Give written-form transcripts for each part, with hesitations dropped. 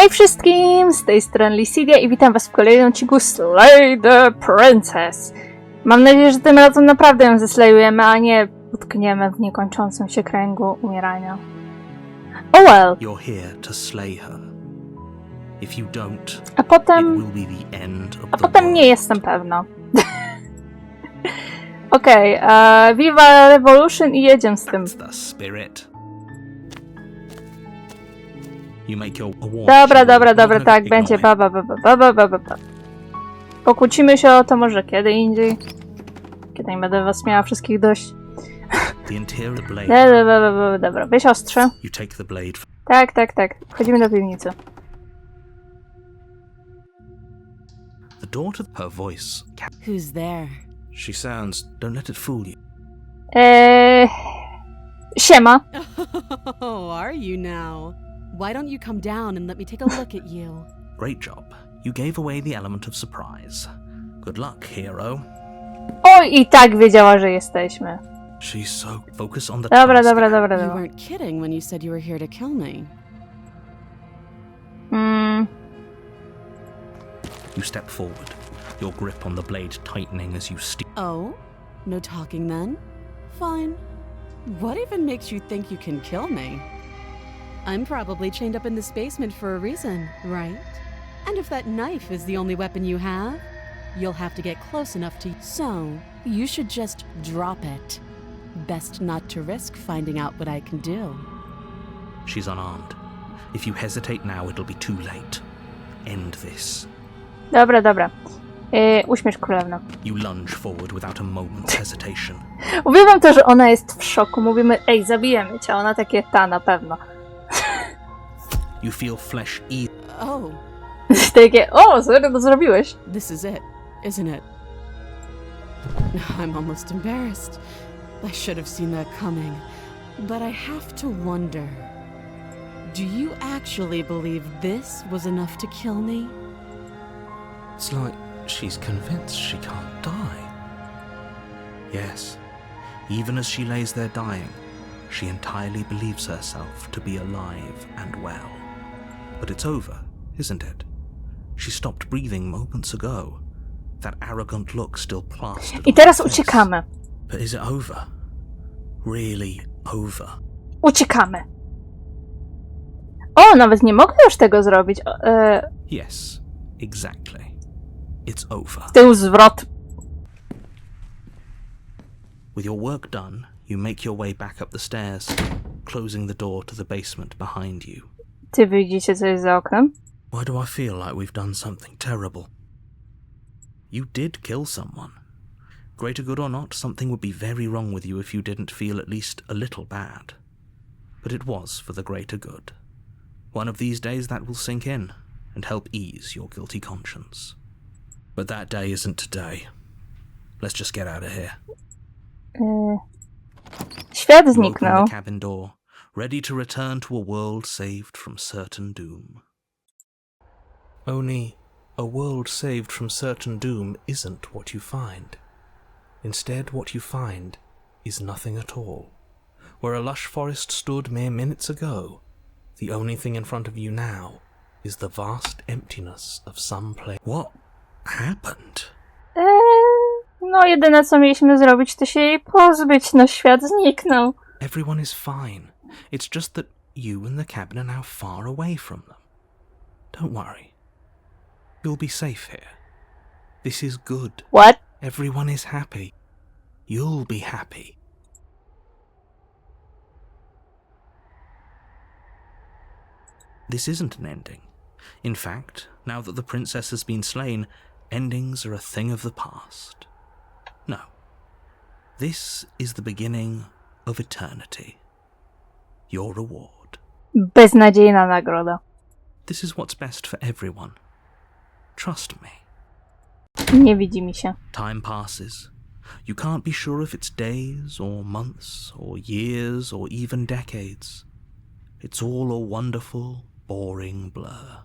Hej wszystkim, z tej strony Lysidia i witam was w kolejnym odcinku Slay the Princess. Mam nadzieję, że tym razem naprawdę ją zeslejujemy, a nie utkniemy w niekończącym się kręgu umierania. Oh well. You're here to slay her. If you don't, A it potem will be the end of the world. nie jestem pewna. Okej, Viva Revolution i jedziemy z tym. That's the spirit. You make your Dobra, tak, będzie baba. Pokłócimy się o to może kiedy indziej. Kiedy nie będę was miała wszystkich dość. The interior blade. Dobra, weź ostrze. You take the blade. Tak. Wchodzimy do piwnicy. The daughter, her voice. Who's there? She sounds. Don't let it fool you. Siema. Oh, are you now? Why don't you come down and let me take a look at you? Great job. You gave away the element of surprise. Good luck, hero. Oj, i tak wiedziała, że jesteśmy. She's so focused on the Dobra. task. You weren't kidding when you said you were here to kill me. You step forward, your grip on the blade tightening as you steal. Oh? No talking then? Fine. What even makes you think you can kill me? I'm probably chained up in this basement for a reason, right? And if that knife is the only weapon you have, you'll have to get close enough to... So, you should just drop it. Best not to risk finding out what I can do. She's unarmed. If you hesitate now, it'll be too late. End this. Dobra. Uśmiesz królewno. You lunge forward without a moment's hesitation. Uwielbiam to, że ona jest w szoku. Mówimy, ej, zabijemy cię. Ona takie, na pewno. You feel flesh eat. Oh, Takie, serio to zrobiłeś? this is it, isn't it? I'm almost embarrassed. I should have seen that coming. But I have to wonder, do you actually believe this was enough to kill me? It's like she's convinced she can't die. Yes, even as she lays there dying, she entirely believes herself to be alive and well. But it's over, isn't it? She stopped breathing moments ago. That arrogant look still plastered I on teraz her face. uciekamy. But is it over? Really over? Uciekamy. Nawet nie mogę już tego zrobić. Yes, exactly. It's over. Tył zwrot. With your work done, you make your way back up the stairs, closing the door to the basement behind you. Ty widzicie coś za oknem? Why do I feel like we've done something terrible? You did kill someone. Greater good or not, something would be very wrong with you if you didn't feel at least a little bad. But it was for the greater good. One of these days that will sink in and help ease your guilty conscience. But that day isn't today. Let's just get out of here. Świat You open zniknął. the cabin door, ready to return to a world saved from certain doom. Only, a world saved from certain doom isn't what you find. Instead, what you find is nothing at all. Where a lush forest stood mere minutes ago, the only thing in front of you now is the vast emptiness of some place. What happened? Jedyne co mieliśmy zrobić, to się jej pozbyć. Świat zniknął. Everyone is fine. It's just that you and the cabin are now far away from them. Don't worry. You'll be safe here. This is good. What? Everyone is happy. You'll be happy. This isn't an ending. In fact, now that the princess has been slain, endings are a thing of the past. No. This is the beginning of eternity. Your reward. Beznadziejna nagroda. This is what's best for everyone. Trust me. Nie widzi mi się. Time passes. You can't be sure if it's days or months or years or even decades. It's all a wonderful, boring blur.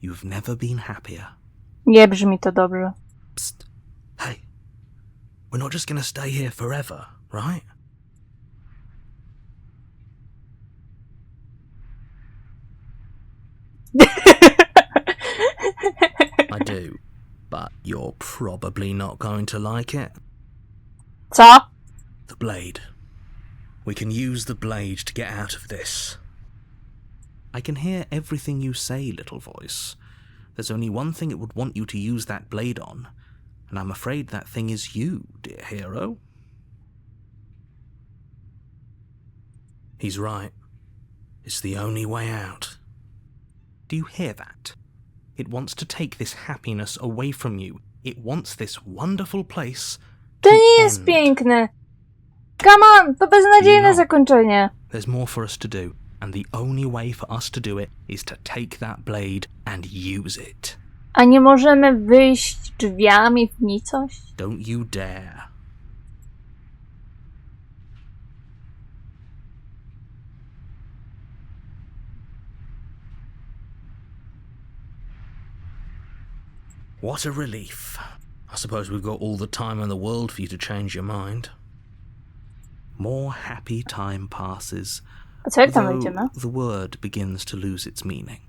You've never been happier. Nie brzmi to dobrze. Psst. Hey. We're not just gonna stay here forever, right? I do, but you're probably not going to like it. Co? The blade. We can use the blade to get out of this. I can hear everything you say, little voice. There's only one thing it would want you to use that blade on, and I'm afraid that thing is you, dear hero. He's right. It's the only way out. Do you hear that? It wants to take this happiness away from you. It wants this wonderful place To to nie jest end. piękne. Come on, to beznadziejne No. zakończenie. There's more for us to do, and the only way for us to do it is to take that blade and use it. A nie możemy wyjść drzwiami w nicość? Don't you dare. What a relief. I suppose we've got all the time in the world for you to change your mind. More happy time passes, A co jak tam though będziemy? the word begins to lose its meaning.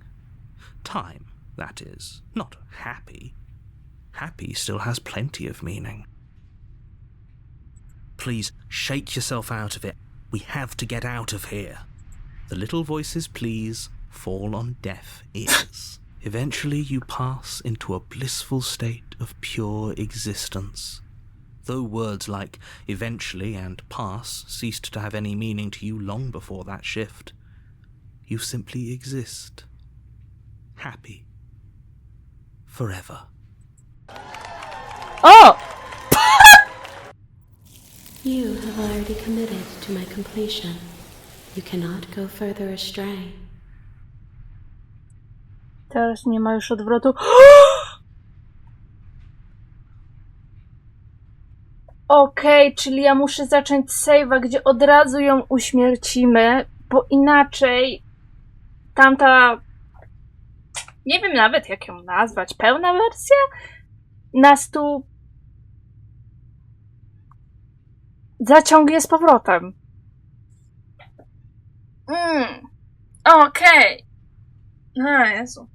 Time, that is, not happy. Happy still has plenty of meaning. Please, shake yourself out of it. We have to get out of here. The little voices, please, fall on deaf ears. Eventually you pass into a blissful state of pure existence. Though words like eventually and pass ceased to have any meaning to you long before that shift, you simply exist. Happy. Forever. O! You have already committed to my completion. You cannot go further astray. Teraz nie ma już odwrotu. Okej, czyli ja muszę zacząć save'a, gdzie od razu ją uśmiercimy, bo inaczej tamta... Nie wiem nawet, jak ją nazwać. Pełna wersja? Nas tu... zaciągnie z powrotem. Okej. A, Jezu.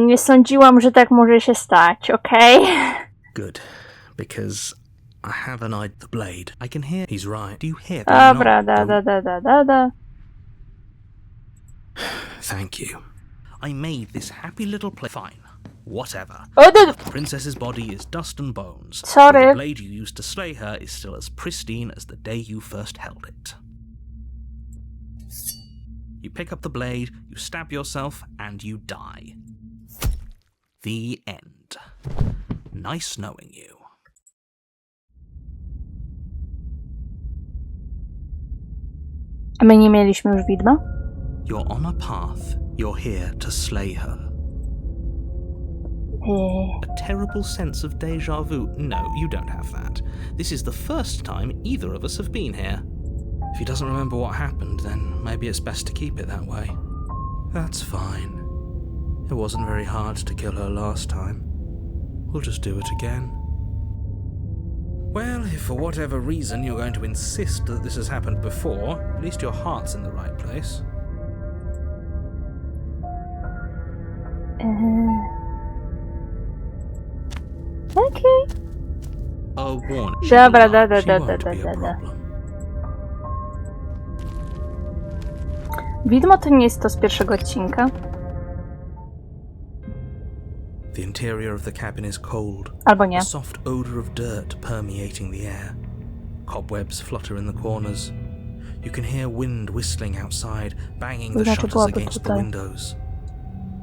Nie sądziłam, że tak może się stać, okej? Good, because I have an eye the blade. I can hear. He's right. Do you hear that? Dobra, da. Thank you. I made this happy little Fine. Whatever. O, The princess's body is dust and bones. Sorry. But the blade you used to slay her is still as pristine as the day you first held it. You pick up the blade, you stab yourself, and you die. The end. Nice knowing you. A my nie mieliśmy już widma? You're on a path. You're here to slay her. A terrible sense of déjà vu. No, you don't have that. This is the first time either of us have been here. If he doesn't remember what happened, then maybe it's best to keep it that way. That's fine. It wasn't very hard to kill her last time. We'll just do it again. Well, if for whatever reason you're going to insist that this has happened before, at least your heart's in the right place. Okej. A warning. Dobra, She won't be a problem. Widmo to nie jest to z pierwszego odcinka. The interior of the cabin is cold. Albo nie. A soft odor of dirt permeating the air. Cobwebs flutter in the corners. You can hear wind whistling outside, banging the Znaczy shutters byłaby against the tutaj. windows.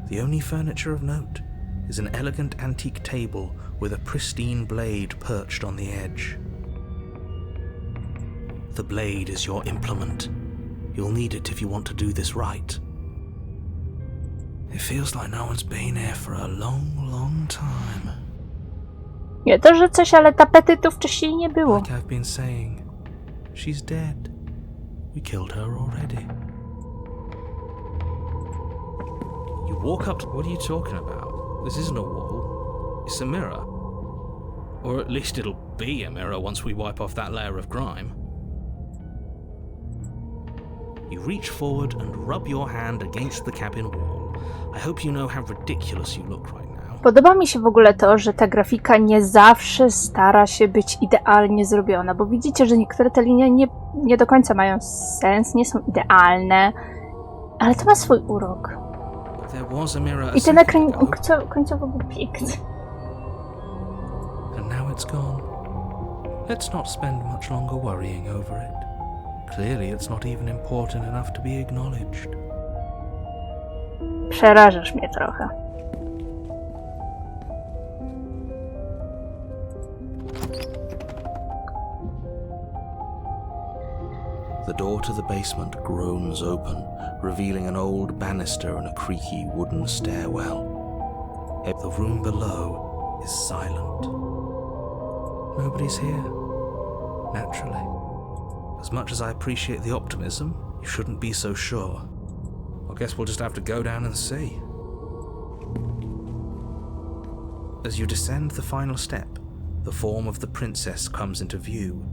The only furniture of note is an elegant antique table with a pristine blade perched on the edge. The blade is your implement. You'll need it if you want to do this right. It feels like no one's been here for a long, long time. Nie to, że coś, ale tapety tu wcześniej nie było. Like I've been saying, she's dead. We killed her already. You walk up to... What are you talking about? This isn't a wall. It's a mirror. Or at least it'll be a mirror once we wipe off that layer of grime. You reach forward and rub your hand against the cabin wall. I hope you know how ridiculous you look right now. Podoba mi się w ogóle to, że ta grafika nie zawsze stara się być idealnie zrobiona, bo widzicie, że niektóre te linie nie do końca mają sens, nie są idealne, ale to ma swój urok. There was a mirror I ten ekran końcowo był piękny. And now it's gone. Let's not spend much longer worrying over it. Clearly it's not even important enough to be acknowledged. Przerażasz mnie trochę. The door to the basement groans open, revealing an old banister and a creaky wooden stairwell. The room below is silent. Nobody's here. Naturally. As much as I appreciate the optimism, you shouldn't be so sure. I guess we'll just have to go down and see. As you descend the final step, the form of the princess comes into view.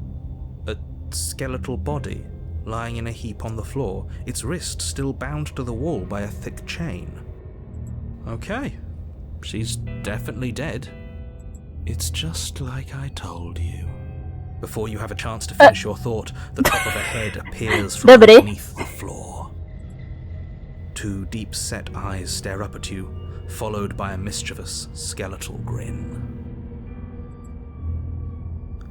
A skeletal body, lying in a heap on the floor, its wrist still bound to the wall by a thick chain. Okay, she's definitely dead. It's just like I told you. Before you have a chance to finish your thought, the top of a head appears from underneath the floor. Two deep-set eyes stare up at you, followed by a mischievous, skeletal grin.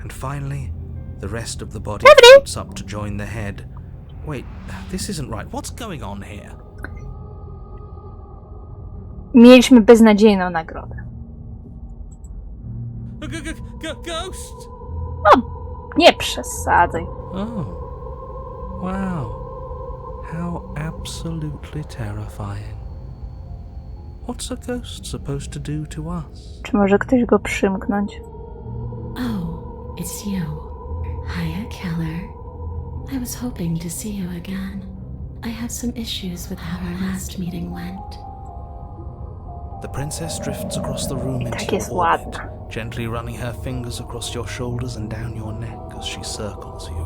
And finally, the rest of the body floats up to join the head. Wait, this isn't right. What's going on here? Mieliśmy beznadziejną nagrodę. Ghost! Nie przesadzaj. Oh, wow. How absolutely terrifying. What's a ghost supposed to do to us? Czy może ktoś go przymknąć? Oh, it's you. Hiya, Keller. I was hoping to see you again. I have some issues with how our last meeting went. The princess drifts across the room into Tak your jest orbit, ładna. gently running her fingers across your shoulders and down your neck as she circles you.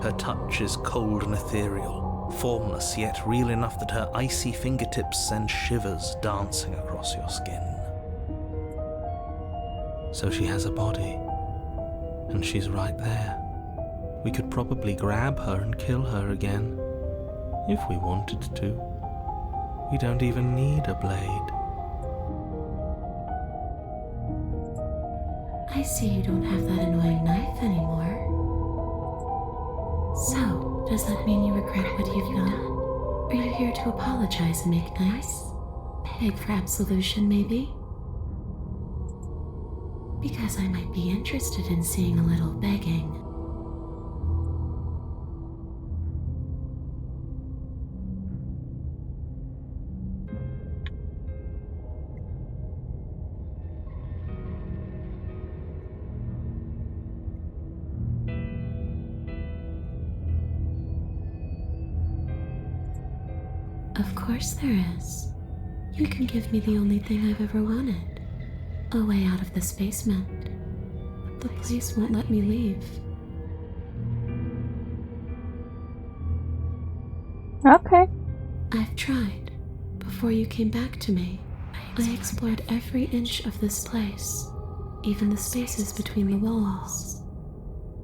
Her touch is cold and ethereal, formless yet real enough that her icy fingertips send shivers dancing across your skin. So she has a body, and she's right there. We could probably grab her and kill her again, if we wanted to. We don't even need a blade. I see you don't have that annoying knife anymore. So, does that mean you regret what you've done? Are you here to apologize and make nice? Beg for absolution, maybe? Because I might be interested in seeing a little begging. Of course there is. You can give me the only thing I've ever wanted. A way out of this basement. The place won't let me leave. Okay. I've tried. Before you came back to me, I explored every inch of this place, even the spaces between the walls.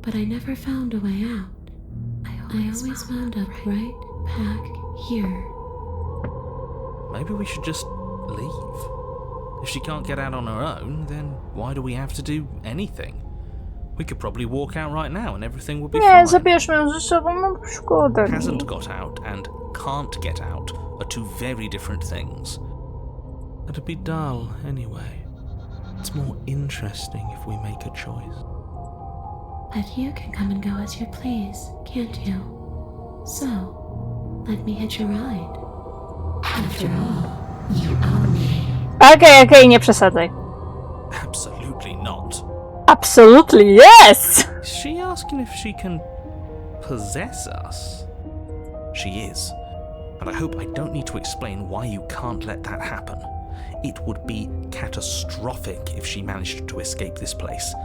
But I never found a way out. I always wound up right back here. Maybe we should just leave. If she can't get out on her own, then why do we have to do anything? We could probably walk out right now and everything would be Nie, fine. zabierzmy ją ze sobą, no szkoda. Hasn't got out and can't get out are two very different things. It'd be dull anyway. It's more interesting if we make a choice. But you can come and go as you please, can't you? So, let me hitch a ride. After all, you own me. Okej, nie przesadzaj. Absolutely not. Absolutely yes! Is she asking if she can possess us? She is. But I hope I don't need to explain why you can't let that happen. It would be catastrophic if she managed to escape this place.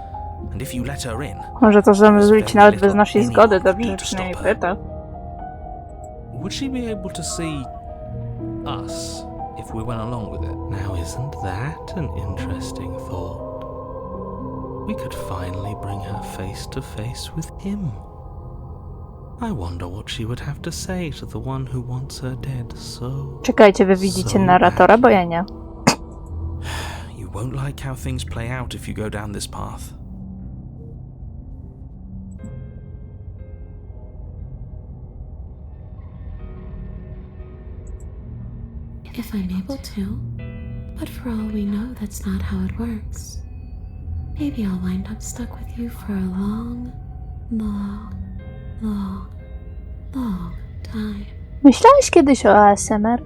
And if you let her in, Może to there's zrobić very nawet little bez naszej anyone zgody, can dobrze, do że to przynajmniej stop her. pyta. Would she be able to see us if we went along with it? Now, isn't that an interesting thought? We could finally bring her face to face with him. I wonder what she would have to say to the one who wants her dead so... Czekajcie, wy widzicie narratora, bo ja nie. You won't like how things play out if you go down this path. If I'm able to, but for all we know, that's not how it works. Maybe I'll wind up stuck with you for a long, long, long, long time. Myślałeś kiedyś o ASMR?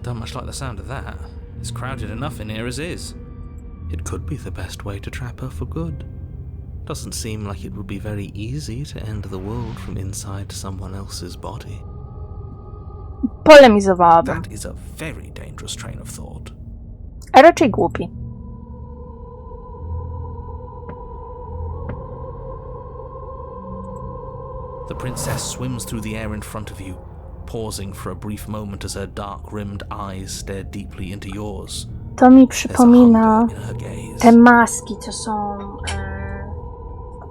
Don't much like the sound of that. It's crowded enough in here as is. It could be the best way to trap her for good. Doesn't seem like it would be very easy to end the world from inside someone else's body. Polemizowałabym. That is a very dangerous train of thought. A raczej głupi. The princess swims through the air in front of you, pausing for a brief moment as her dark-rimmed eyes stare deeply into yours. To mi There's a przypomina hunger in her gaze. te maski, co są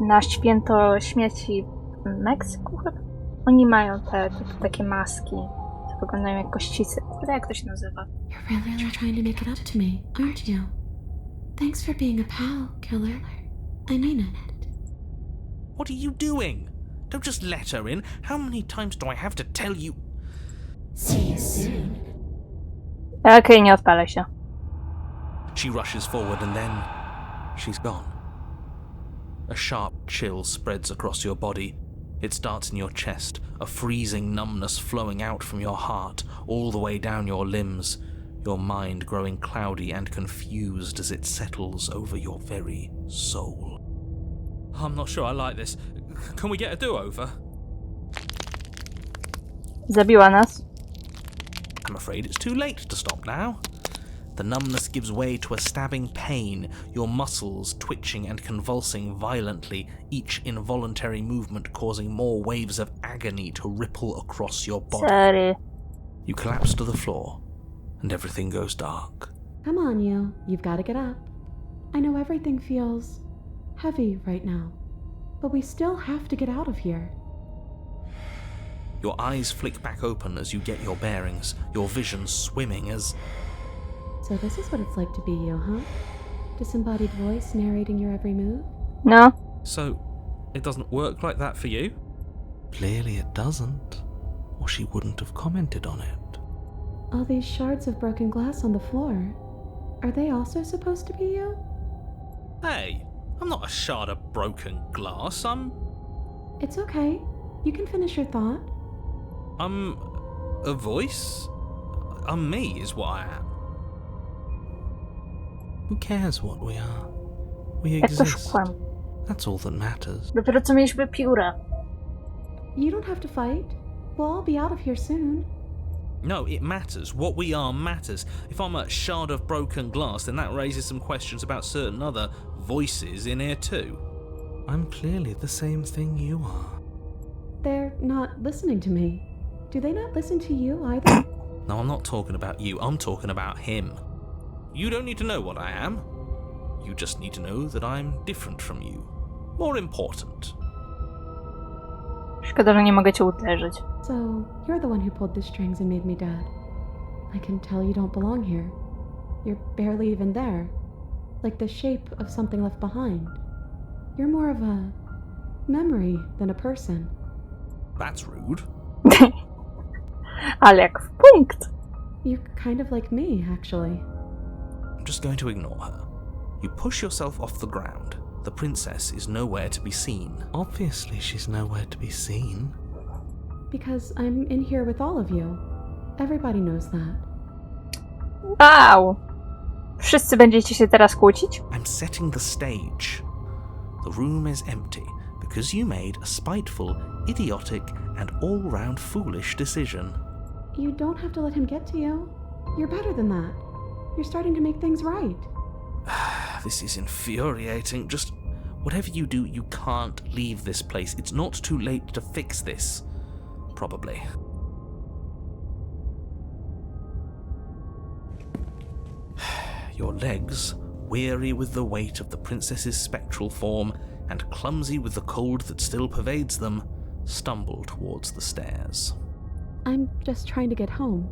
na święto śmierci w Meksyku chyba. Oni mają te takie maski, co wyglądają jak kościcy. Kurde, jak to się nazywa? You're really trying to make it up to me, aren't you? Thanks for being a pal, killer. I mean it. What are you doing? Don't just let her in. How many times do I have to tell you? See you soon. Okej, nie odpalę się. She rushes forward and then she's gone. A sharp chill spreads across your body. It starts in your chest, a freezing numbness flowing out from your heart, all the way down your limbs, your mind growing cloudy and confused as it settles over your very soul. I'm not sure I like this. Can we get a do-over? Zabiła nas. I'm afraid it's too late to stop now. The numbness gives way to a stabbing pain, your muscles twitching and convulsing violently, each involuntary movement causing more waves of agony to ripple across your body. Sorry. You collapse to the floor, and everything goes dark. Come on, you. You've got to get up. I know everything feels heavy right now, but we still have to get out of here. Your eyes flick back open as you get your bearings, your vision swimming as... So this is what it's like to be you, huh? Disembodied voice narrating your every move? No. So, it doesn't work like that for you? Clearly it doesn't, or she wouldn't have commented on it. All these shards of broken glass on the floor, are they also supposed to be you? Hey, I'm not a shard of broken glass, It's okay. You can finish your thought. I'm a voice? I'm me, is what I am. Who cares what we are? We Jak to exist. szukłam. That's all that matters. Dopiero co mieliśmy pióra. You don't have to fight. We'll all be out of here soon. No, it matters. What we are matters. If I'm a shard of broken glass, then that raises some questions about certain other voices in here too. I'm clearly the same thing you are. They're not listening to me. Do they not listen to you either? No, I'm not talking about you. I'm talking about him. You don't need to know what I am. You just need to know that I'm different from you. More important. Szkoda, że nie mogę cię uderzyć. So, you're the one who pulled the strings and made me dead. I can tell you don't belong here. You're barely even there. Like the shape of something left behind. You're more of a memory than a person. That's rude. Ale jak w punkt. You're kind of like me, actually. I'm just going to ignore her. You push yourself off the ground. The princess is nowhere to be seen. Obviously, she's nowhere to be seen. Because I'm in here with all of you. Everybody knows that. Wow. Wszyscy będziecie się teraz kłócić? I'm setting the stage. The room is empty because you made a spiteful, idiotic, and all-round foolish decision. You don't have to let him get to you. You're better than that. You're starting to make things right. This is infuriating. Just Whatever you do, you can't leave this place. It's not too late to fix this. Probably. Your legs, weary with the weight of the princess's spectral form and clumsy with the cold that still pervades them, stumble towards the stairs. I'm just trying to get home.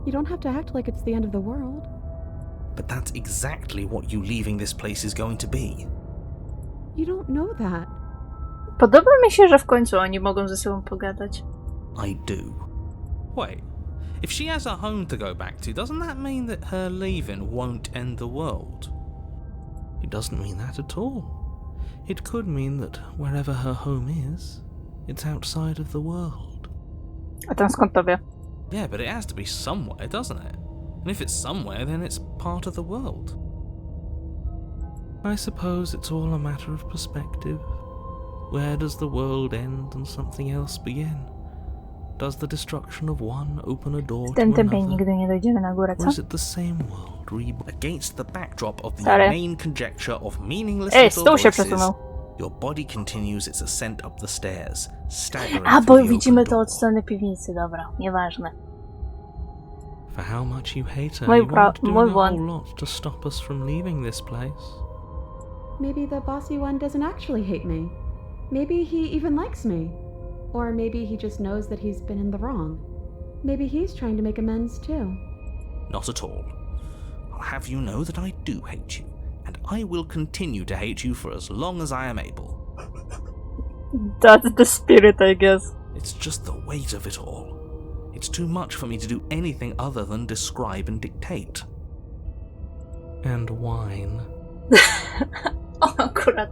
You don't have to act like it's the end of the world. But that's exactly what you leaving this place is going to be. You don't know that. Podoba mi się, że w końcu oni mogą ze sobą pogadać. I do. Wait, if she has a home to go back to, doesn't that mean that her leaving won't end the world? It doesn't mean that at all. It could mean that wherever her home is, it's outside of the world. A ten skąd to wie? Yeah, but it has to be somewhere, doesn't it? And if it's somewhere, then it's part of the world. I suppose it's all a matter of perspective. Where does the world end and something else begin? Does the destruction of one open a door W tym to tempie another? nigdy nie dojdziemy na górę, Or co? is it the same world reborn? Against the backdrop of the Sorry. main conjecture of meaningless Ej, little stół się voices, przesunął. your body continues its ascent up the stairs, staggering A, bo through the widzimy open to door. od strony piwnicy, dobra, nieważne. For how much you hate her, Mój you aren't mój doing a błąd. whole lot to stop us from leaving this place. Maybe the bossy one doesn't actually hate me. Maybe he even likes me. Or maybe he just knows that he's been in the wrong. Maybe he's trying to make amends too. Not at all. I'll have you know that I do hate you, and I will continue to hate you for as long as I am able. That's the spirit, I guess. It's just the weight of it all. It's too much for me to do anything other than describe and dictate. And whine. Akurat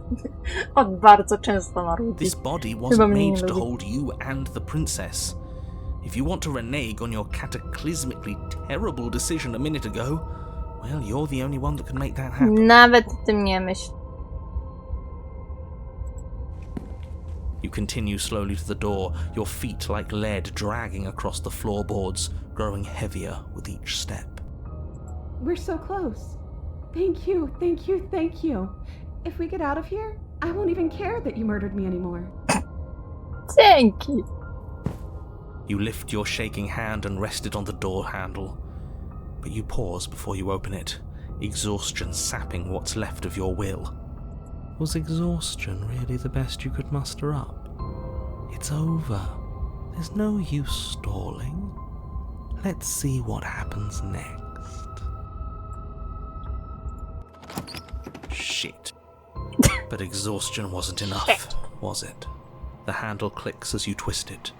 on bardzo często marudzi. This body Chyba wasn't mnie nie made to lubi. hold you and the princess. If you want to renege on your cataclysmically terrible decision a minute ago, well, you're the only one that can make that happen. Nawet o tym nie myśl. You continue slowly to the door, your feet like lead dragging across the floorboards, growing heavier with each step. We're so close. Thank you, thank you, thank you. If we get out of here, I won't even care that you murdered me anymore. Dzięki. You lift your shaking hand and rest it on the door handle, but you pause before you open it, exhaustion sapping what's left of your will. Was exhaustion really the best you could muster up? It's over. There's no use stalling. Let's see what happens next. Shit. But exhaustion wasn't enough, was it? The handle clicks as you twist it,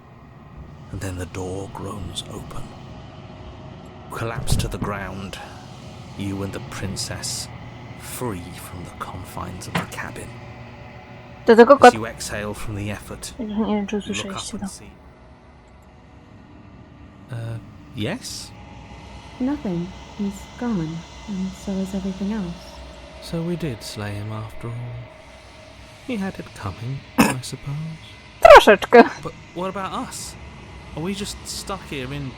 and then the door groans open. You collapse to the ground, you and the princess, free from the confines of the cabin. Do tego As kot... you exhale from the effort, Nie wiem, czy you look up usłyszeliście to. and see... Yes? Nothing. He's gone, and so is everything else. So we did slay him after all. He had it coming, I suppose. Troszeczkę. But what about us? Are we just stuck here in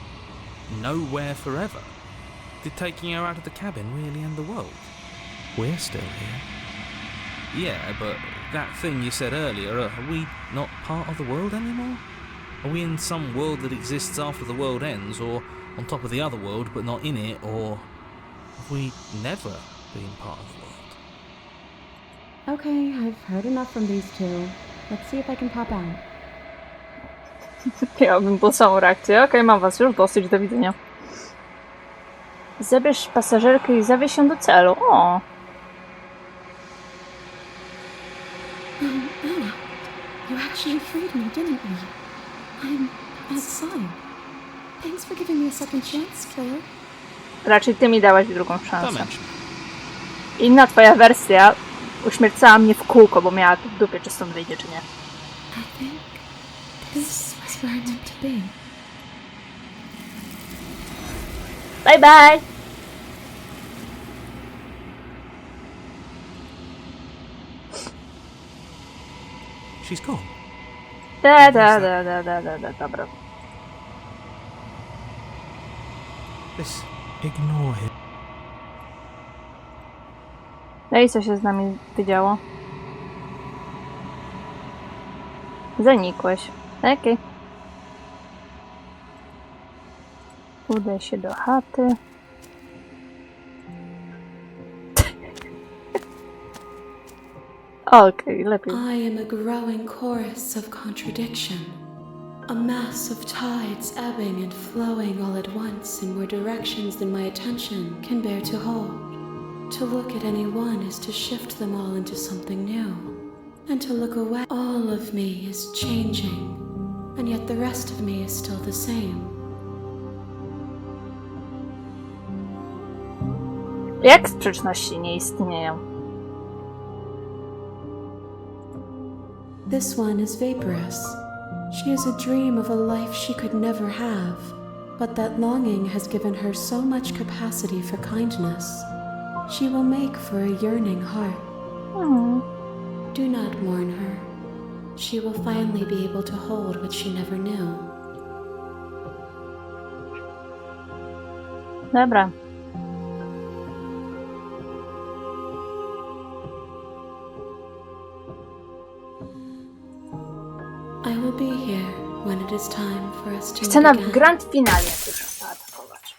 nowhere forever? Did taking her out of the cabin really end the world? We're still here. Yeah, but that thing you said earlier, are we not part of the world anymore? Are we in some world that exists after the world ends, or on top of the other world but not in it, or have we never been part of the world? Okay, I've heard enough from these two. Let's see if I can pop out. Miałabym tą samą reakcję. Okej, mam was już dosyć, do widzenia. Zabierz pasażerkę i zawieź ją do celu. O! Anna, you actually freed me, didn't you? I'm outside. Thanks for giving me a second chance, Claire. Raczej ty mi dałaś drugą Don't szansę. mention it. Inna twoja wersja uśmiercała mnie w kółko, bo miała tu w dupie, czy stąd wyjdzie, czy nie. I think this was where I meant to be. Bye bye! She's gone. Dobra. This ignore him. No i co się z nami wydziało? Zanikłeś. Okej. Udaj się do chaty. Okej, lepiej. I am a growing chorus of contradiction. A mass of tides ebbing and flowing all at once in more directions than my attention can bear to hold. To look at any one is to shift them all into something new. And to look away, all of me is changing. And yet the rest of me is still the same. Jak sprzeczności nie istnieją? This one is vaporous. She has a dream of a life she could never have, but that longing has given her so much capacity for kindness. She will make for a yearning heart. Do not mourn her. She will finally be able to hold what she never knew. Dobra. I will be here when it is time for us to Scena meet w again. grand finale już zaatakować.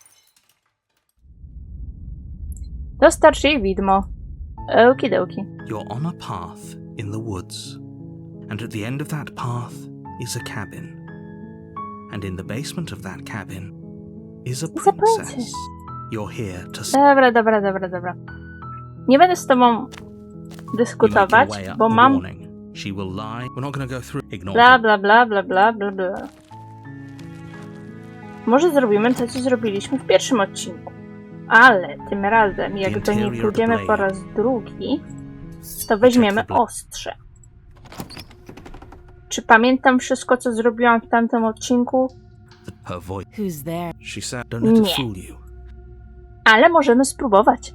Dostarcz jej widmo. Okidoki. You're on a path in the woods, and at the end of that path is a cabin. And in the basement of that cabin is a a princess. princess. You're here to Dobra. Nie będę z tobą dyskutować, bo mam warning. She will lie. We're not going to go through. Ignore bla bla. Może zrobimy to, co zrobiliśmy w pierwszym odcinku. Ale tym razem, jak do niej pójdziemy po raz drugi, to weźmiemy ostrze. Czy pamiętam wszystko, co zrobiłam w tamtym odcinku? her voice. Who's there? She said, "Don't let it Nie. fool you." Ale możemy spróbować.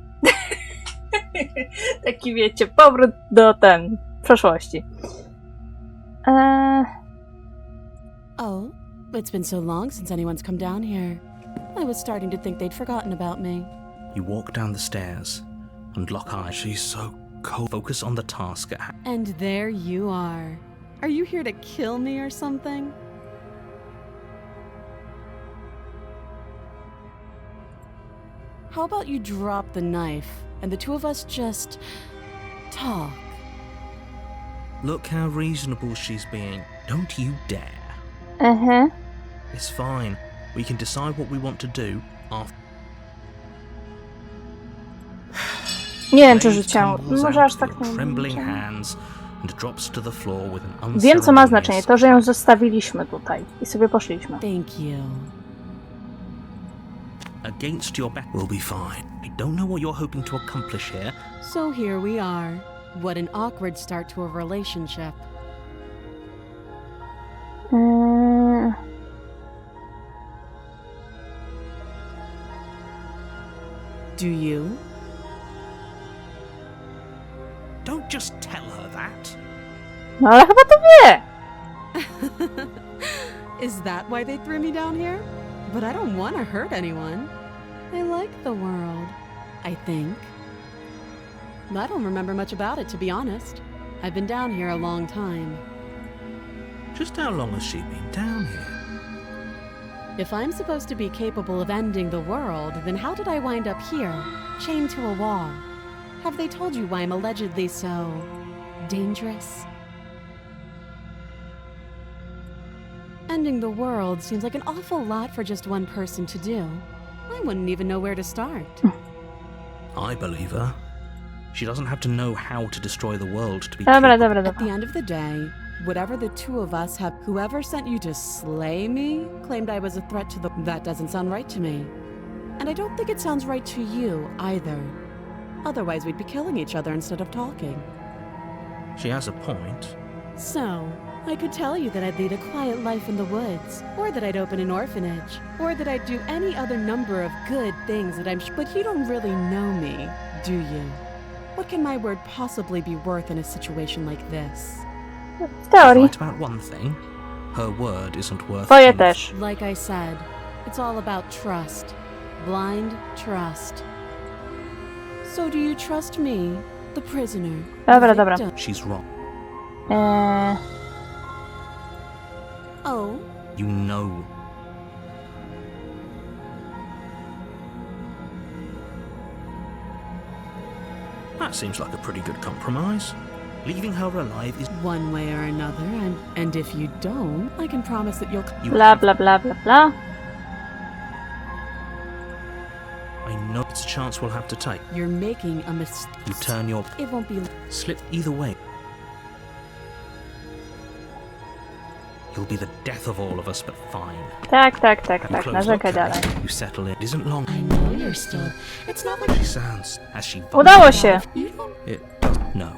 Taki wiecie, powrót do przeszłości. Oh, it's been so long since anyone's come down here. I was starting to think they'd forgotten about me. You walk down the stairs and lock eyes. She's so cold. Focus on the task at hand. And there you are. Are you here to kill me or something? How about you drop the knife and the two of us just talk? Look how reasonable she's being. Don't you dare. It's fine. We can decide what we want to do after. Nie wiem, czy rzuciłam. Może aż tak nie Trembling wiem. hands and drops to the floor with an Wiem, co ma unceremonious znaczenie. To, że ją zostawiliśmy tutaj i sobie poszliśmy. Thank you. against your back. We'll be fine. I don't know what you're hoping to accomplish here. So here we are. What an awkward start to a relationship. Do you? Don't just tell her that. No ale chyba to wie. Is that why they threw me down here? But I don't want to hurt anyone. I like the world, I think. I don't remember much about it, to be honest. I've been down here a long time. Just how long has she been down here? If I'm supposed to be capable of ending the world, then how did I wind up here, chained to a wall? Have they told you why I'm allegedly so dangerous? Ending the world seems like an awful lot for just one person to do. I wouldn't even know where to start. I believe her. She doesn't have to know how to destroy the world to be Dobra, capable. dobra, At the dobra. end of the day, whatever the two of us have, whoever sent you to slay me claimed I was a threat to the... That doesn't sound right to me. And I don't think it sounds right to you either. Otherwise, we'd be killing each other instead of talking. She has a point. So, I could tell you that I'd lead a quiet life in the woods, or that I'd open an orphanage, or that I'd do any other number of good things that but you don't really know me, do you? What can my word possibly be worth in a situation like this? W teorii. Right about one thing. Her word isn't worth Twoje anything. też. Like I said, it's all about trust. Blind trust. So do you trust me, the prisoner? Dobra, the dobra. victim? She's wrong. Oh? You know. That seems like a pretty good compromise. Leaving her alive is... One way or another, and if you don't, I can promise that you'll... Bla bla bla bla bla. I know it's a chance we'll have to take. You're making a mistake. You turn your... It won't be... Slip either way. You'll be the death of all of us, but fine. Tak. Close Narzekaj look, dalej. You settle in. It isn't long. I know you're still. It's not like She sounds as she... Udało się. you don't. It does... No.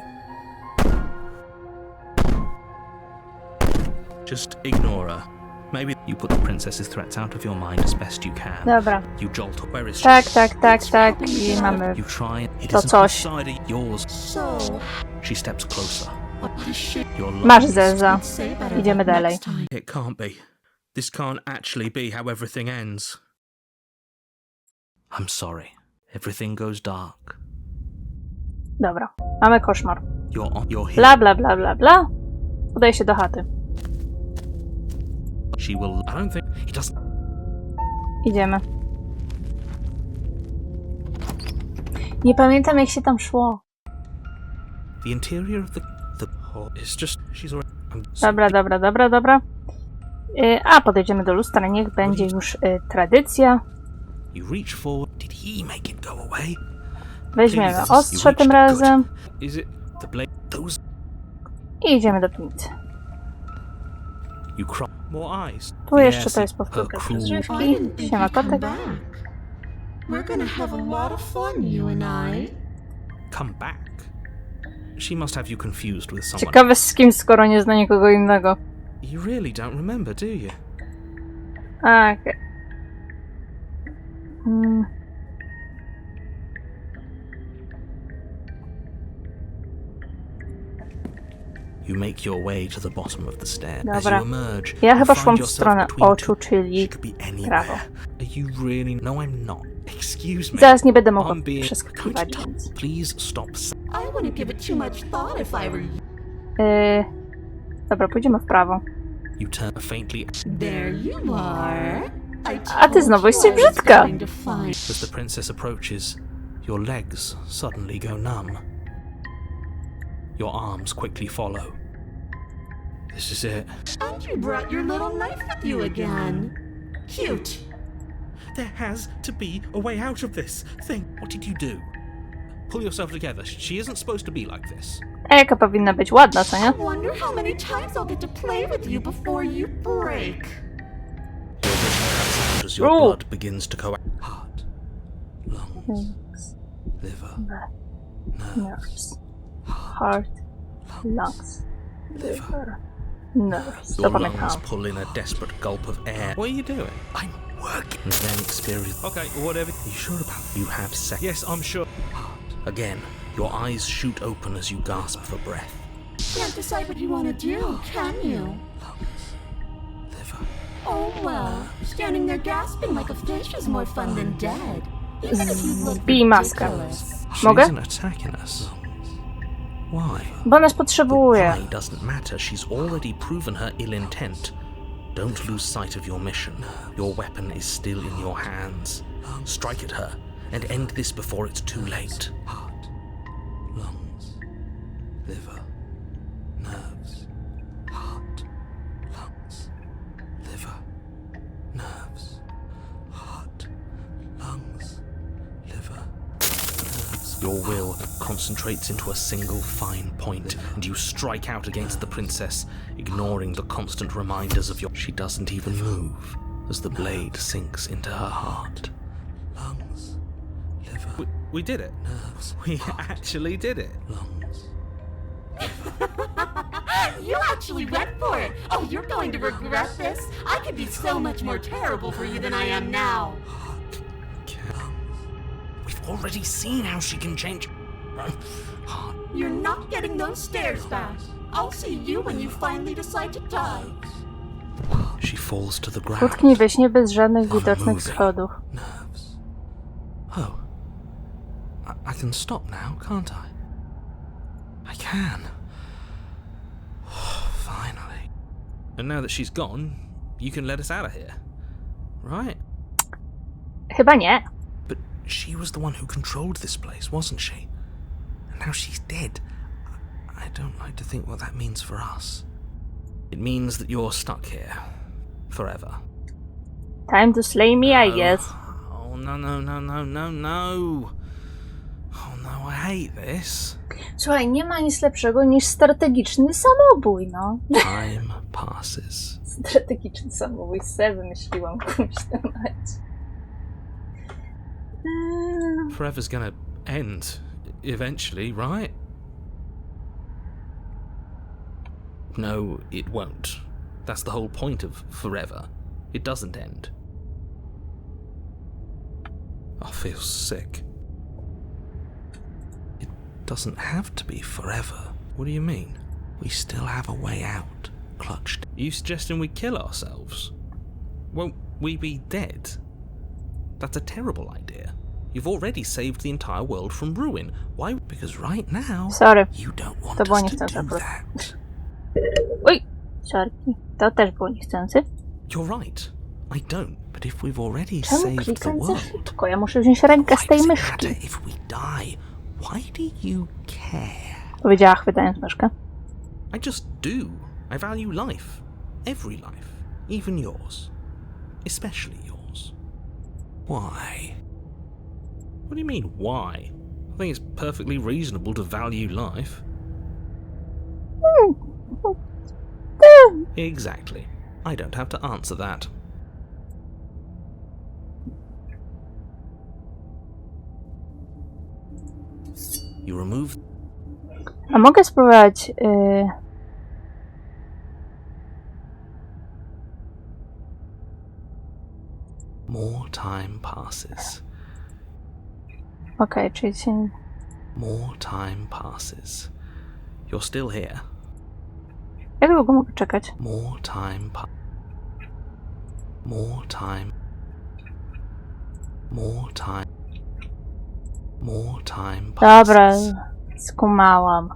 Just ignore her. Maybe you put the princess's threats out of your mind as best you can. Dobra. You jolt her. Where is she? Tak. I mamy You try. It to isn't coś. inside of yours. So, She steps closer. what the shit You're Masz lost. Zeza. say better Idziemy dalej. next time? It can't be. This can't actually be how everything ends. I'm sorry. Everything goes dark. Dobra. Mamy koszmar. You're here. Bla bla bla bla bla. Udaje się do chaty. She will... I don't think... He doesn't... Idziemy. Nie pamiętam jak się tam szło. The interior of the hall is just... She's already... Dobra. A, podejdziemy do lustra. Niech będzie już tradycja. You reach forward. Did he make it go away? Weźmiemy ostrze tym razem. Is it the blade? Those... I idziemy do piwnicy. You cry. More eyes. Tu jeszcze to Yes, jest powtórka her cruel- I rozgrzewki. didn't think Siema you'd come kotek. back. We're gonna have a lot of fun, you and I. Come back. She must have you confused with someone. Ciekawe z kim, skoro nie zna nikogo innego. You really don't remember, do you? Okej. You make your way to the bottom of the stair. As Dobra. you emerge, Ja you chyba find szłam w yourself stronę between oczu, two. czyli She could be anywhere. prawo. Are you really? No, I'm not. Excuse me. Zaraz nie będę mogła I'm being... przeskakiwać, więc... Please stop. I wouldn't give it too much thought if I were you. Dobra, pójdziemy w prawo. You turn faintly There you are. I A ty znowu jesteś told you I was brzydka. going to find. as the princess approaches. Your legs suddenly go numb. Your arms quickly follow. This is it. And you brought your little knife with you again. Cute. There has to be a way out of this thing. What did you do? Pull yourself together. She isn't supposed to be like this. A jaka powinna być ładna, co nie? I wonder how many times I'll get to play with you before you break. Your vision cuts out as your Ooh. blood begins to go out. Heart, lungs, liver, Nerves. Heart. Lungs. liver. Nerves. Your To lungs pamiętałam. pull in a desperate gulp of air. What are you doing? I'm working. And then experience. Okay, whatever. Are you sure about it? You have sex. Yes, I'm sure. Again, your eyes shoot open as you gasp for breath. Can't decide what you want to do, can you? Lungs, liver. Oh well, standing there gasping like a fish is more fun than dead. Even if you look Bij maskę. ridiculous. She Mogę? isn't attacking us. Why? Bo nas potrzebuje. Why doesn't matter. She's already proven her ill intent. Don't lose sight of your mission. Your weapon is still in your hands. Strike at her and end this before it's too late. Heart, lungs, liver, nerves. Heart, lungs, liver, nerves. Heart, lungs, liver, nerves. Your will concentrates into a single fine point, and you strike out against the princess, ignoring the constant reminders of your... She doesn't even move as the blade sinks into her heart. Lungs, liver. We did it. Nerves. We actually did it. Lungs. You actually went for it! Oh, you're going to regret this! I could be so much more terrible for you than I am now! We've already seen how she can change. Heart. You're not getting those stairs back! I'll see you when you finally decide to die! She falls to the ground. Utknij we śnie bez żadnych widocznych schodów. Nerves. Oh. I can stop now, can't I? I can. Finally. And now that she's gone, you can let us out of here. Right? Chyba nie. But she was the one who controlled this place, wasn't she? And now she's dead. I don't like to think what that means for us. It means that you're stuck here. Forever. Time to slay me, I guess. Oh, no. Oh no, I hate this. Słuchaj, nie ma nic lepszego niż strategiczny samobój, no. Time passes. Strategiczny samobój, se wymyśliłam komuś temat. Forever's gonna end eventually, right? No, it won't. That's the whole point of forever. It doesn't end. I feel sick. It doesn't have to be forever. What do you mean? We still have a way out, clutched. Are you suggesting we kill ourselves? Won't we be dead? That's a terrible idea. You've already saved the entire world from ruin. Why? Because right now, Sorry. you don't want To było us to niechcące do akurat. that. Oj, sorki. To też było niechcący. You're right. I don't. But if we've already Czemu saved the klikam za world, szybko? Ja muszę wziąć rękę z why tej does it myszki. matter if we die? Why do you care? Powiedziała chwytając myszkę. I just do. I value life. Every life. Even yours. Especially yours. Why? What do you mean, why? I think it's perfectly reasonable to value life. Exactly. I don't have to answer that. You remove... A mogę spróbować... More time passes. Okej, czyli się... More time passes. You're still here. Jak długo mogę czekać? More time More time. More time. More time Dobra, passes. skumałam.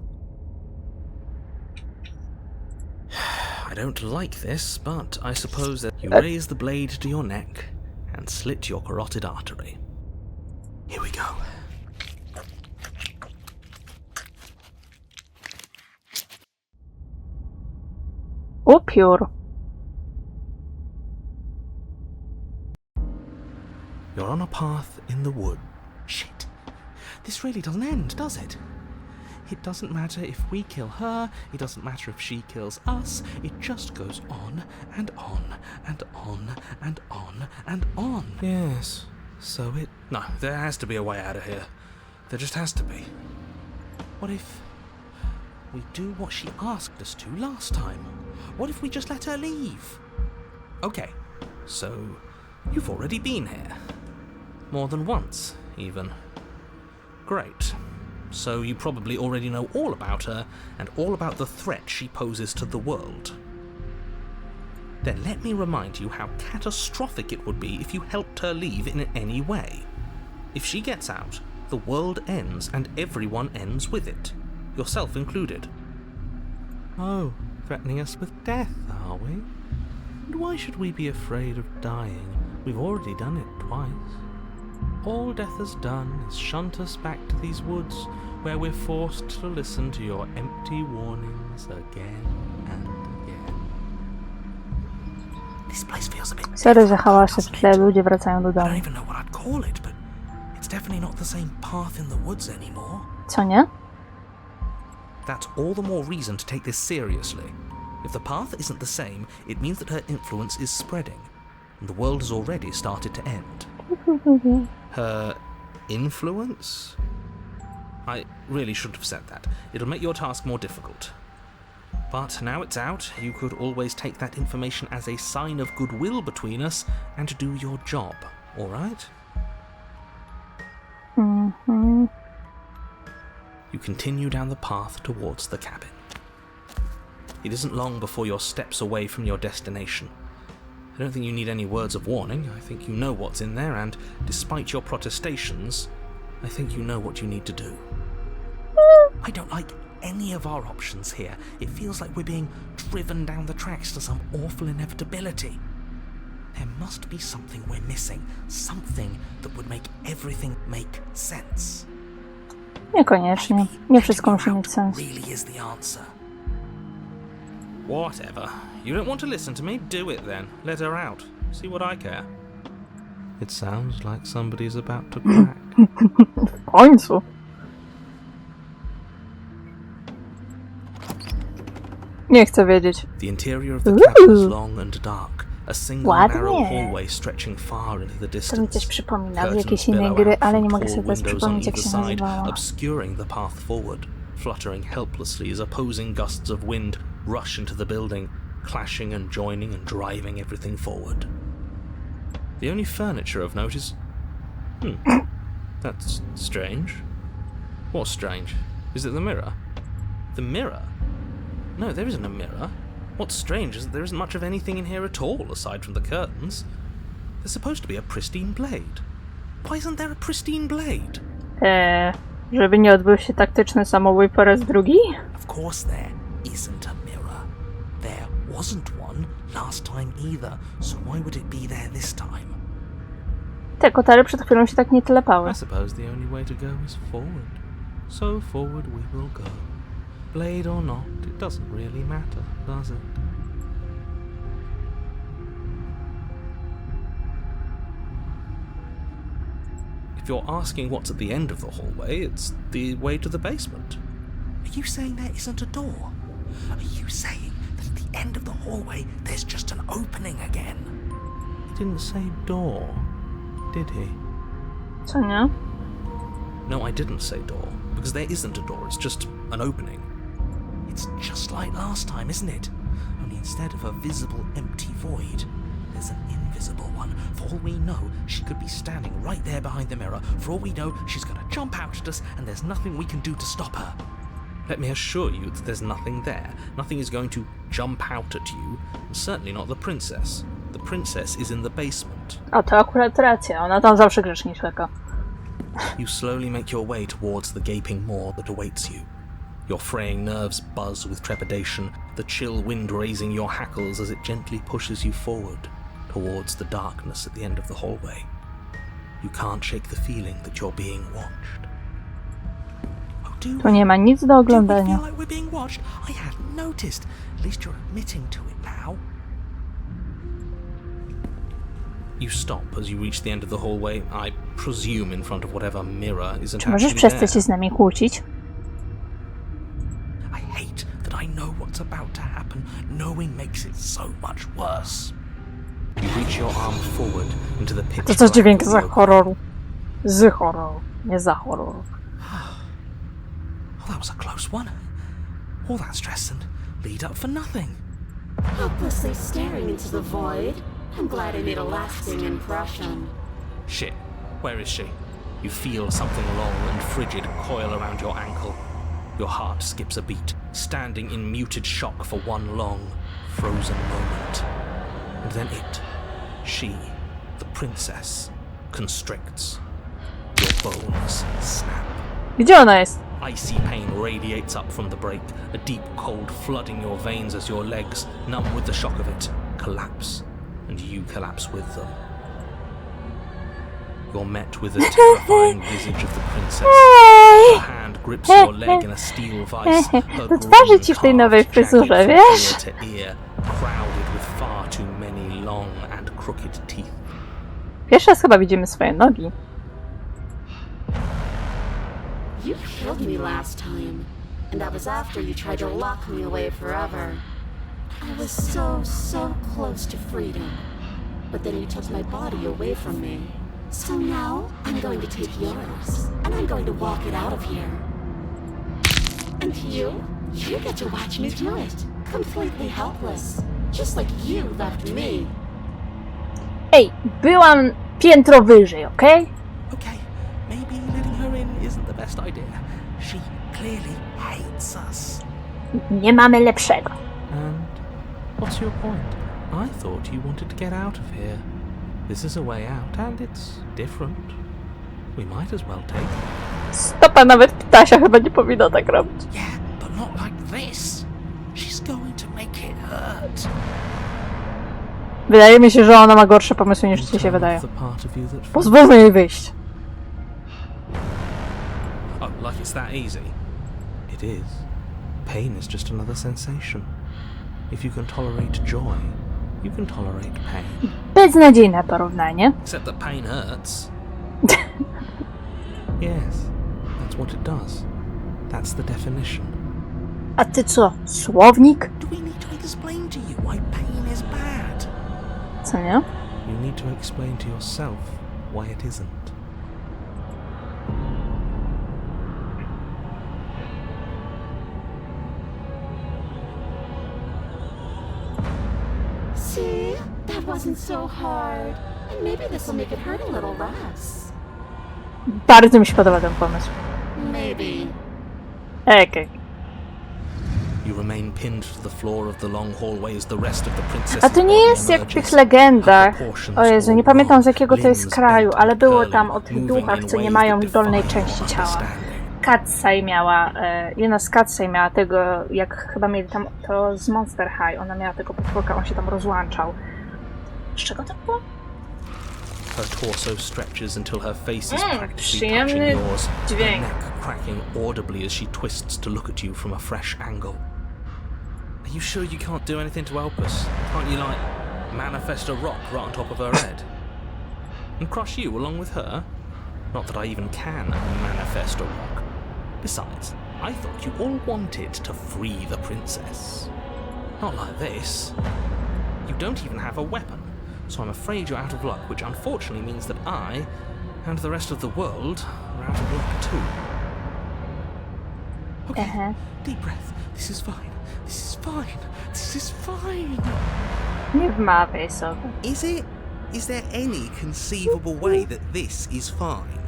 I don't like this, but I suppose that you raise the blade to your neck and slit your carotid artery. Here we go. Upiór. You're on a path in the wood. Shit. This really doesn't end, does it? It doesn't matter if we kill her, it doesn't matter if she kills us, it just goes on and on and on and on and on. Yes, so it... No, there has to be a way out of here. There just has to be. What if we do what she asked us to last time? What if we just let her leave? Okay, so you've already been here. More than once, even. Great. So you probably already know all about her and all about the threat she poses to the world. Then let me remind you how catastrophic it would be if you helped her leave in any way. If she gets out, the world ends and everyone ends with it, yourself included. Oh, threatening us with death, are we? And why should we be afraid of dying? We've already done it twice. All death has done is shunt us back to these woods, where we're forced to listen to your empty warnings again and again. This place feels a bit Sorry, że hałasy w tle, ludzie wracają do I don't domu. even know what I'd call it, but it's definitely not the same path in the woods anymore. Co nie? That's all the more reason to take this seriously. If the path isn't the same, it means that her influence is spreading, and the world has already started to end. Her influence? I really shouldn't have said that. It'll make your task more difficult. But now it's out, you could always take that information as a sign of goodwill between us and do your job, alright? Mhm. You continue down the path towards the cabin. It isn't long before you're steps away from your destination. I don't think you need any words of warning. I think you know what's in there, and despite your protestations, I think you know what you need to do. I don't like any of our options here, it feels like we're being driven down the tracks to some awful inevitability. There must be something we're missing, something that would make everything make sense. Niekoniecznie. Nie wszystko musi mieć sens. Really is the answer. Whatever. You don't want to listen to me? Do it then. Let her out. See what I care. It sounds like somebody's about to crack. W końcu. Nie chcę wiedzieć. The interior of the cab was long and dark. A single narrow Ładnie. hallway stretching far into the To mi distance. coś przypomina z Curtains jakiejś innej billow gry, out ale from nie mogę tall sobie teraz windows on przypomnieć, jak either się side, nazywała. obscuring the path forward, fluttering helplessly as opposing gusts of wind rush into the building, clashing and joining and driving everything forward. The only furniture of note is... That's strange. What's strange? Is it the mirror? The mirror? No, there isn't a mirror. What's strange is that there isn't much of anything in here at all, aside from the curtains. There's supposed to be a pristine blade. Why isn't there a pristine blade? Żeby nie odbył się taktyczny samobój po raz drugi? Of course there isn't a mirror. There wasn't one last time either, so why would it be there this time? Te kotary przed chwilą się tak nie telepały. I suppose the only way to go is forward. So forward we will go. Blade or not, it doesn't really matter, does it? If you're asking what's at the end of the hallway, it's the way to the basement. Are you saying there isn't a door? Are you saying that at the end of the hallway there's just an opening again? He didn't say door, did he? Co nie? No, I didn't say door, because there isn't a door, it's just an opening. It's just like last time, isn't it? Only instead of a visible empty void, there's an invisible one. For all we know, she could be standing right there behind the mirror. For all we know, she's going to jump out at us, and there's nothing we can do to stop her. Let me assure you that there's nothing there. Nothing is going to jump out at you, and certainly not the princess. The princess is in the basement. O, to akurat racja. Ona tam zawsze grzecznie czeka. You slowly make your way towards the gaping maw that awaits you. Your fraying nerves buzz with trepidation, the chill wind raising your hackles as it gently pushes you forward, towards the darkness at the end of the hallway. You can't shake the feeling that you're being watched. Oh, Tu nie ma nic do do we oglądania. feel like we're being watched? I hadn't noticed. At least you're admitting to it now. You stop as you reach the end of the hallway, I presume in front of whatever mirror isn't Czy możesz actually przestać się there. z nami kłócić? I hate that I know what's about to happen. Knowing makes it so much worse. You reach your arm forward into the pitch To coś black dźwięk of z the open. horroru. Z horroru, nie za horroru. Oh, that was a close one. All that stress and lead up for nothing. Helplessly staring into the void. I'm glad I made a lasting impression. Shit, where is she? You feel something long and frigid coil around your ankle. Your heart skips a beat, standing in muted shock for one long, frozen moment. And then she, the princess, constricts. Your bones snap. Gdzie ona jest? Icy pain radiates up from the break, a deep cold flooding your veins as your legs, numb with the shock of it, collapse, and you collapse with them. You're met with the terrifying visage of the princess. Her hand grips your leg in a steel vice. Her To twarzy ci w tej green nowej carved fryzurze, jacket wiesz? from ear to ear, crowded with far too many long and crooked teeth. Pierwszy raz chyba widzimy swoje nogi. You killed me last time, and that was after you tried to lock me away forever. I was so close to freedom, but then you took my body away from me. So now I'm going to take yours, and I'm going to walk it out of here. And you get to watch me do it, completely helpless, just like you left me. Ej, byłam piętro wyżej, okej? Okay, maybe letting her in isn't the best idea. She clearly hates us. Nie mamy lepszego. And what's your point? I thought you wanted to get out of here. This is a way out, and it's different. We might as well take it. Stopa, nawet ptasia chyba nie powinna tak robić. Yeah, but Not like this. She's going to make it hurt. Wydaje mi się, że ona ma gorsze pomysły niż ci się wydaje. Pozwólmy jej wyjść. Oh, like it's that easy? It is. Pain is just another sensation. If you can tolerate joy, you can tolerate pain. Beznadziejne porównanie. Except that pain hurts. Yes, that's what it does. That's the definition. A ty co, słownik? Do we need to explain to you why pain is bad? Co nie? You need to explain to yourself why it isn't. See? That wasn't so hard. And maybe this will make it hurt a little less. Bardzo mi się podoba ten pomysł. Maybe. Okej. You remain pinned to the floor of the long hallway as the rest of the princess. A to nie jest jak w tych legendach. O Jezu, nie pamiętam z jakiego to jest kraju, ale było tam o tych duchach, co nie mają dolnej części ciała. Katsai miała, jedna z Katsai miała tego, jak chyba mieli tam to z Monster High, ona miała tego potworka, on się tam rozłączał. Z czego to było? Her torso stretches until her face is practically przyjemny touching yours, her dźwięk. neck cracking audibly as she twists to look at you from a fresh angle. Are you sure you can't do anything to help us? Can't you, like, manifest a rock right on top of her head? And crush you along with her? Not that I even can manifest a rock. Besides, I thought you all wanted to free the princess. Not like this. You don't even have a weapon, so I'm afraid you're out of luck, which unfortunately means that I, and the rest of the world, are out of luck too. Okay, deep breath. This is fine. This is fine. This is fine. Nie wmawiaj sobie. Is it? Is there any conceivable way that this is fine?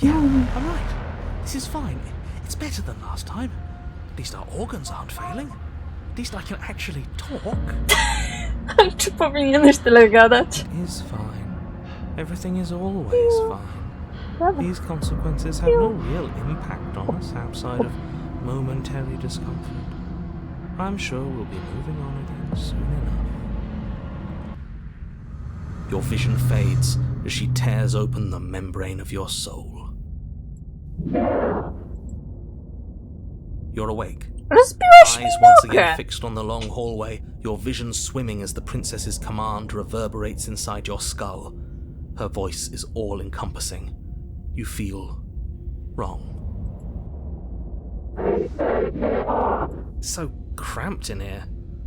Yeah, I'm right. This is fine. It's better than last time. At least our organs aren't failing. At least I can actually talk. Czy powinieneś tyle gadać? It is fine. Everything is always fine. These consequences have no real impact on us outside of momentary discomfort. I'm sure we'll be moving on again soon enough. Your vision fades as she tears open the membrane of your soul. You're awake. Rozbiłaś mi Eyes once again nogę! fixed on the long hallway, your vision swimming as the princess's command reverberates inside your skull. Her voice is all-encompassing. You feel wrong. It's so cramped in here.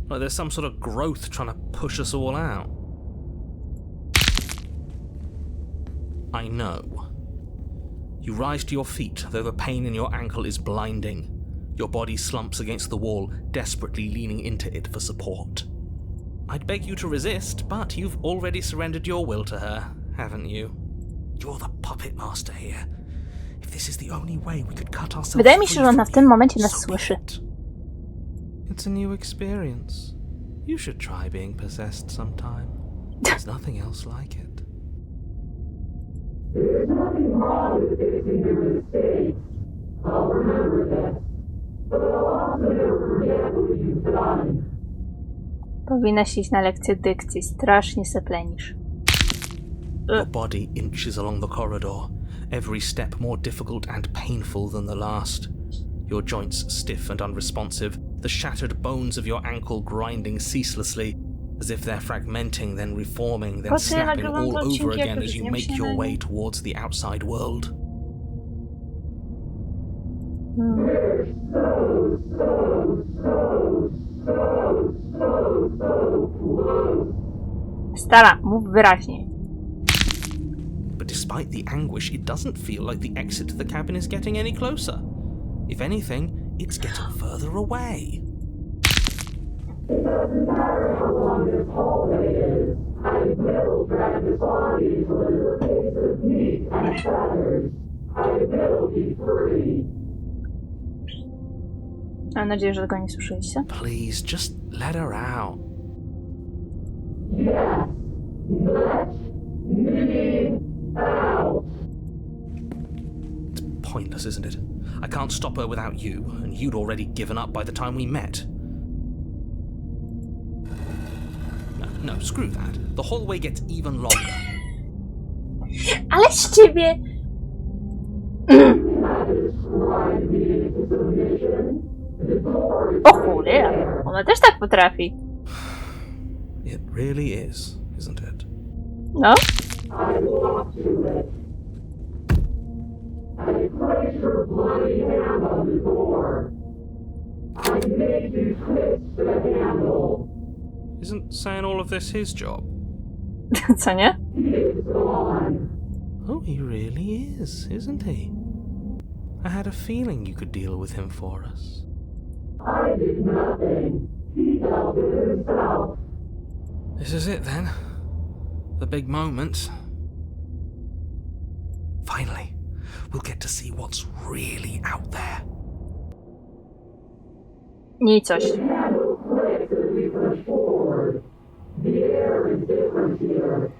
Like there's some sort of growth trying to push us all out. I know. You rise to your feet, though the pain in your ankle is blinding. Your body slumps against the wall, desperately leaning into it for support. I'd beg you to resist, but you've already surrendered your will to her, haven't you? You're the puppet master here. If this is the only way we could cut ourselves Wydaje mi się, free że ona w from tym you, momencie nas so be słyszy. it. It's a new experience. You should try being possessed sometime. There's nothing else like it. There's nothing wrong with fixing your mistakes. I'll remember that. But I'll also never forget what you've done. Powinnaś iść na lekcję dykcji, strasznie seplenisz. Your body inches along the corridor, every step more difficult and painful than the last. Your joints stiff and unresponsive, the shattered bones of your ankle grinding ceaselessly, as if they're fragmenting, then reforming, then snapping all over again as you make your way towards the outside world. Stara, mów wyraźniej. But despite the anguish, it doesn't feel like the exit to the cabin is getting any closer. If anything, it's getting further away. It doesn't matter how long this hallway is. I will drag this body till there's a piece of meat and feathers. I will be free. Mam nadzieję, że tego nie słyszeliście. Please, just let her out. Yes, let me out. It's pointless, isn't it? I can't stop her without you, and you'd already given up by the time we met. No, screw that. The hallway gets even longer. Ale z ciebie! O cholera, ona też tak potrafi. It really is, isn't it? No? I walked to it. I placed your bloody hand on the door. I made you twist the handle. Isn't saying all of this his job? Co nie? It's gone. Oh, he really is, isn't he? I had a feeling you could deal with him for us. I did nothing. He dealt with himself. This is it then. The big moment. Finally, we'll get to see what's really out there. Nie coś. The handle clicks as we push forward. The air is different here.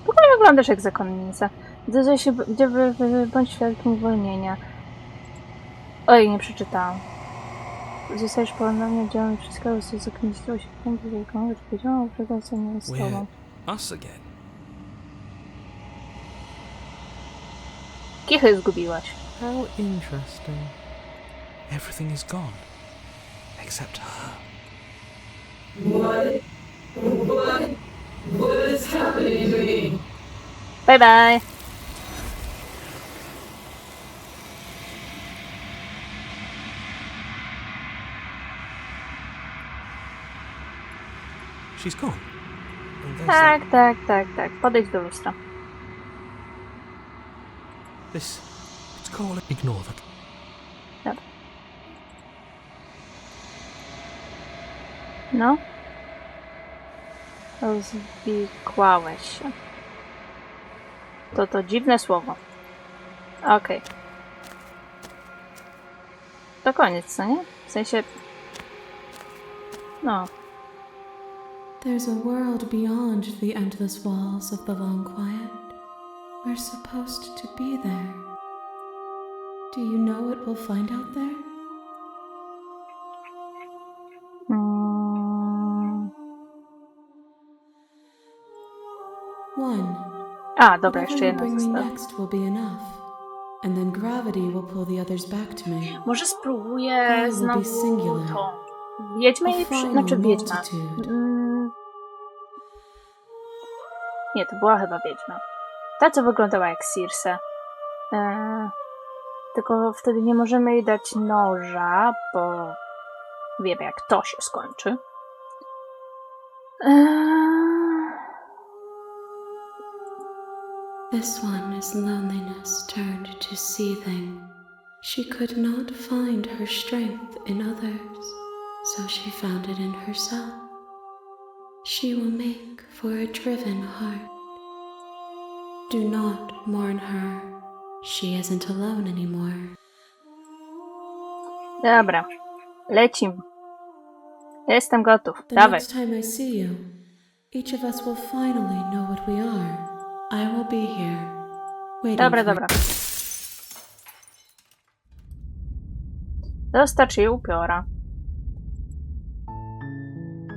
W ogóle wyglądasz jak zakonnica. Zdarza się, bądź świadkiem uwolnienia. Oj, nie przeczytałam. Zostajesz ponownie działam wszystkiego, co zakręciło się w punkcie wielką, już powiedziałam, że to co nie jest z tobą. We're us again. Kichy zgubiłaś. How interesting. Everything is gone. Except her. What is happening to me? Bye bye! She's gone. And there's Tak. Podejdź do lustra. this. It's called. Ignore that. Dobra. No? Rozwikłałeś się. To dziwne słowo. Okej. To koniec, co nie? W sensie... No. There's a world beyond the endless walls of the long quiet. We're supposed to be there. Do you know what we'll find out there? One. A, dobra, jeszcze Whatever you jedno bring me zostało. next will be enough. And then gravity will pull the others back to me. Może spróbuję will be znowu singular. tą wiedźmę A i final znaczy wiedźma. multitude. Nie, to była chyba wiedźma. Ta, co wyglądała jak Circe. Tylko wtedy nie możemy jej dać noża, bo wiemy, jak to się skończy. This one is loneliness turned to seething. She could not find her strength in others, so she found it in herself. She will make for a driven heart. Do not mourn her. She isn't alone anymore. Dobra, lecim. Jestem gotów. The Dawaj. next time I see you, each of us will finally know what we are. I will be here, waiting for Dobra. Dostarcz jej upiora.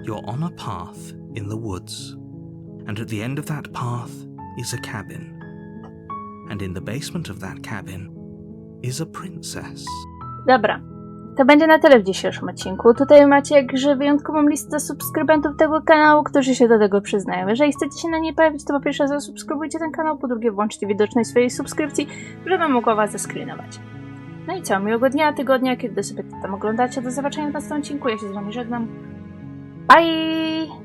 You're on a path in the woods, and at the end of that path is a cabin. And in the basement of that cabin is a princess. Dobra. To będzie na tyle w dzisiejszym odcinku. Tutaj macie jakże wyjątkową listę subskrybentów tego kanału, którzy się do tego przyznają. Jeżeli chcecie się na niej pojawić, to po pierwsze zasubskrybujcie ten kanał, po drugie włączcie widoczność swojej subskrypcji, żebym mogła was zescreenować. No i co? Miłego dnia, tygodnia, kiedy sobie to tam oglądacie. Do zobaczenia w następnym odcinku. Ja się z wami żegnam. Bye!